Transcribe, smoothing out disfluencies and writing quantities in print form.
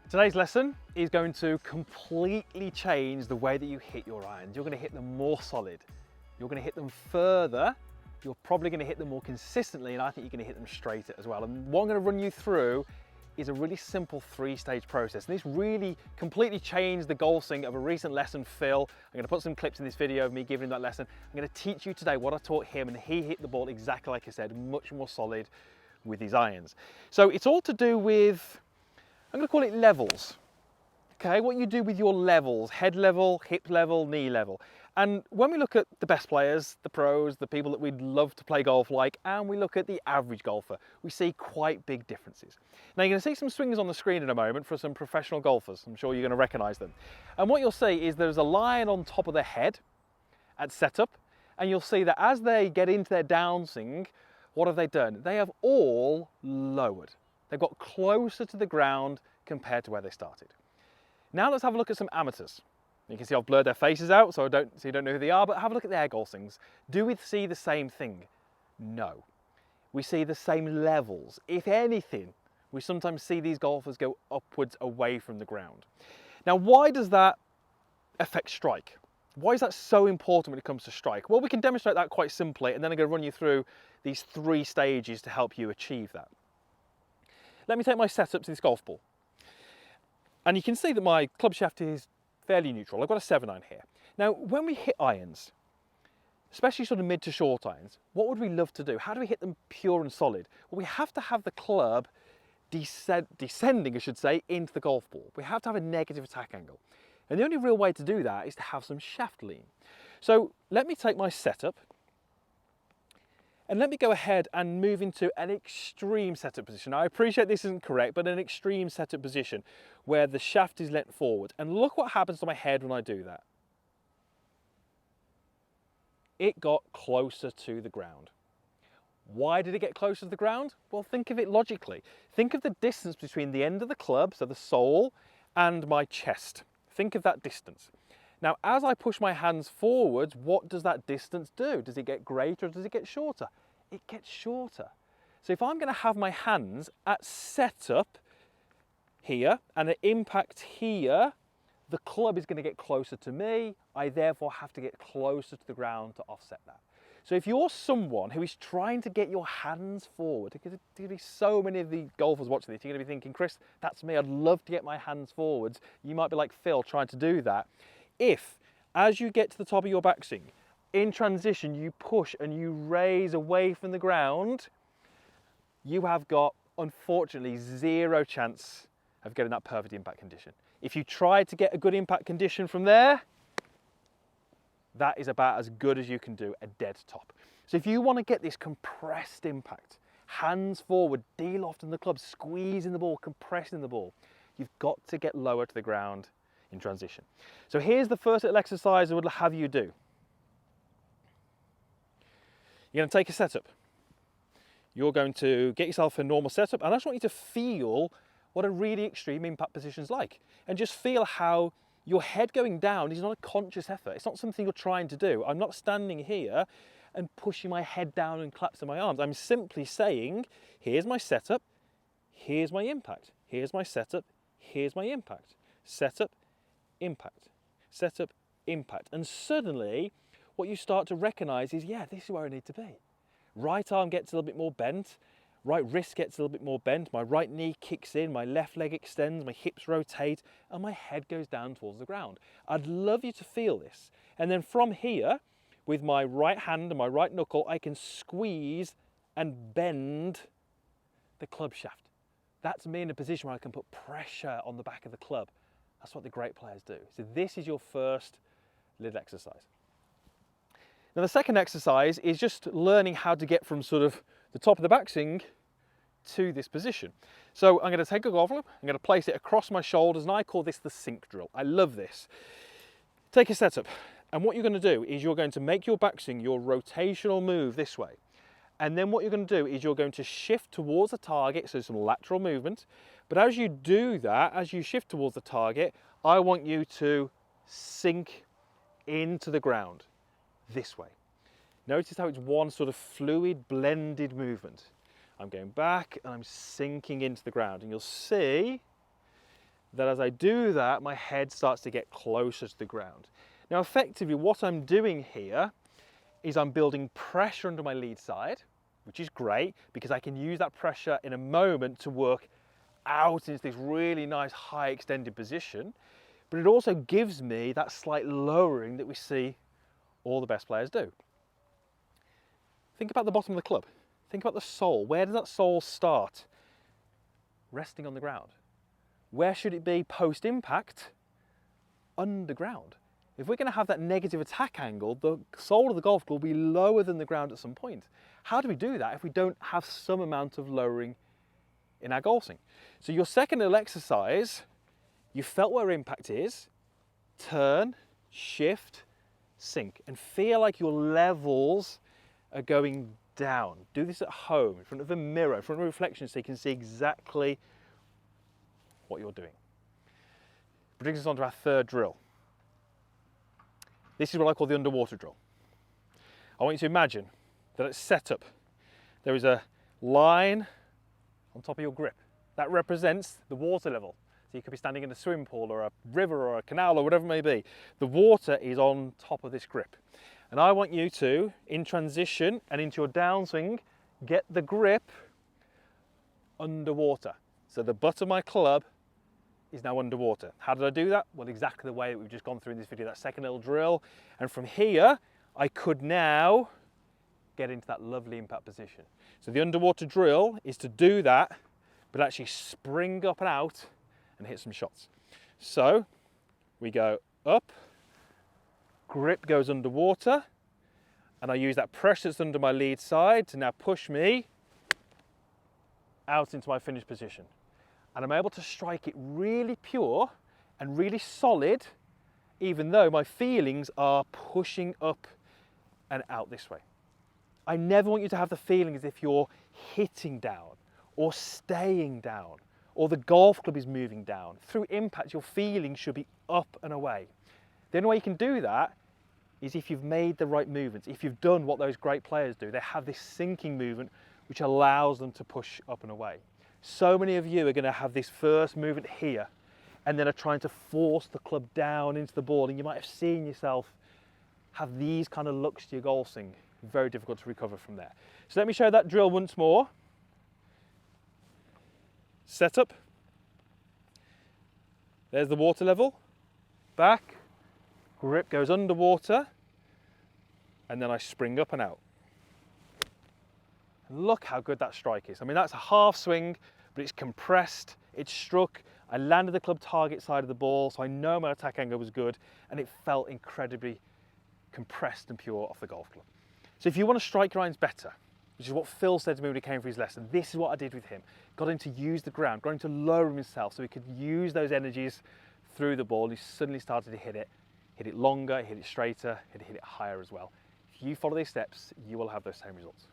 Today's lesson is going to completely change the way that you hit your irons. You're going to hit them more solid. You're going to hit them further. You're probably going to hit them more consistently, and I think you're going to hit them straighter as well. And what I'm going to run you through is a really simple three-stage process. And this really completely changed the golf swing of a recent lesson, Phil. I'm going to put some clips in this video of me giving him that lesson. I'm going to teach you today what I taught him, and he hit the ball exactly like I said, much more solid with his irons. So it's all to do with, I'm going to call it levels. Okay, what you do with your levels, head level, hip level, knee level. And when we look at the best players, the pros, the people that we'd love to play golf like, and we look at the average golfer, we see quite big differences. Now you're going to see some swings on the screen in a moment for some professional golfers. I'm sure you're going to recognize them. And what you'll see is there's a line on top of their head at setup, and you'll see that as they get into their downswing, what have they done? They have all lowered. They've got closer to the ground compared to where they started. Now let's have a look at some amateurs. You can see I've blurred their faces out so you don't know who they are, but have a look at their golf swings. Do we see the same thing? No. We see the same levels. If anything, we sometimes see these golfers go upwards away from the ground. Now, why does that affect strike? Why is that so important when it comes to strike? Well, we can demonstrate that quite simply, and then I'm going to run you through these three stages to help you achieve that. Let me take my setup to this golf ball. And you can see that my club shaft is fairly neutral. I've got a 7-iron here. Now, when we hit irons, especially sort of mid to short irons, what would we love to do? How do we hit them pure and solid? Well, we have to have the club descending, I should say, into the golf ball. We have to have a negative attack angle. And the only real way to do that is to have some shaft lean. So let me take my setup and let me go ahead and move into an extreme setup position. Now, I appreciate this isn't correct, but an extreme setup position where the shaft is leant forward. And look what happens to my head when I do that. It got closer to the ground. Why did it get closer to the ground? Well, think of it logically. Think of the distance between the end of the club, so the sole, and my chest. Think of that distance. Now, as I push my hands forwards, what does that distance do? Does it get greater or does it get shorter? It gets shorter. So if I'm going to have my hands at setup here and an impact here, the club is going to get closer to me. I therefore have to get closer to the ground to offset that. So if you're someone who is trying to get your hands forward, because there's going to be so many of the golfers watching this, you're going to be thinking, Chris, that's me. I'd love to get my hands forwards. You might be like Phil trying to do that. If, as you get to the top of your backswing, in transition, you push and you raise away from the ground, you have got, unfortunately, zero chance of getting that perfect impact condition. If you try to get a good impact condition from there, that is about as good as you can do, a dead top. So if you want to get this compressed impact, hands forward, de-lofting the club, squeezing the ball, compressing the ball, you've got to get lower to the ground in transition. So here's the first little exercise I would have you do. You're going to take a setup. You're going to get yourself a normal setup, and I just want you to feel what a really extreme impact position is like, and just feel how your head going down is not a conscious effort. It's not something you're trying to do. I'm not standing here and pushing my head down and collapsing my arms. I'm simply saying, here's my setup, here's my impact. Here's my setup, here's my impact. Setup, impact, setup, impact. And suddenly what you start to recognize is, yeah, this is where I need to be. Right arm gets a little bit more bent, right wrist gets a little bit more bent, my right knee kicks in, my left leg extends, my hips rotate, and my head goes down towards the ground. I'd love you to feel this. And then from here, with my right hand and my right knuckle, I can squeeze and bend the club shaft. That's me in a position where I can put pressure on the back of the club. That's what the great players do. So this is your first little exercise. Now the second exercise is just learning how to get from sort of the top of the backswing to this position. So I'm going to take a golf club, I'm going to place it across my shoulders, and I call this the sink drill. I love this. Take a setup, and what you're going to do is you're going to make your backswing your rotational move this way. And then what you're going to do is you're going to shift towards the target, so some lateral movement. But as you do that, as you shift towards the target, I want you to sink into the ground this way. Notice how it's one sort of fluid, blended movement. I'm going back and I'm sinking into the ground, and you'll see that as I do that, my head starts to get closer to the ground. Now, effectively, what I'm doing here is I'm building pressure under my lead side, which is great because I can use that pressure in a moment to work out into this really nice high extended position, but it also gives me that slight lowering that we see all the best players do. Think about the bottom of the club. Think about the sole. Where does that sole start? Resting on the ground. Where should it be post-impact? Underground. If we're going to have that negative attack angle, the sole of the golf club will be lower than the ground at some point. How do we do that if we don't have some amount of lowering in our golf swing? So your second little exercise, you felt where impact is, turn, shift, sink, and feel like your levels are going down. Do this at home, in front of a mirror, in front of a reflection, so you can see exactly what you're doing. Brings us on to our third drill. This is what I call the underwater drill. I want you to imagine that at setup, there is a line on top of your grip. That represents the water level. So you could be standing in a swimming pool or a river or a canal or whatever it may be. The water is on top of this grip. And I want you to, in transition and into your downswing, get the grip underwater. So the butt of my club is now underwater. How did I do that? Well, exactly the way that we've just gone through in this video, that second little drill. And from here, I could now get into that lovely impact position. So the underwater drill is to do that, but actually spring up and out and hit some shots. So we go up, grip goes underwater, and I use that pressure that's under my lead side to now push me out into my finish position. And I'm able to strike it really pure and really solid, even though my feelings are pushing up and out this way. I never want you to have the feeling as if you're hitting down or staying down or the golf club is moving down. Through impact, your feelings should be up and away. The only way you can do that is if you've made the right movements, if you've done what those great players do. They have this sinking movement which allows them to push up and away. So many of you are going to have this first movement here and then are trying to force the club down into the ball, and you might have seen yourself have these kind of looks to your golf swing. Very difficult to recover from there. So let me show that drill once more. Set up. There's the water level. Back. Grip goes underwater. And then I spring up and out. And look how good that strike is. I mean, that's a half swing, but it's compressed, it's struck. I landed the club target side of the ball, so I know my attack angle was good, and it felt incredibly compressed and pure off the golf club. So if you want to strike your irons better, which is what Phil said to me when he came for his lesson, this is what I did with him. Got him to use the ground, got him to lower himself so he could use those energies through the ball. He suddenly started to hit it longer, hit it straighter, hit it higher as well. If you follow these steps, you will have those same results.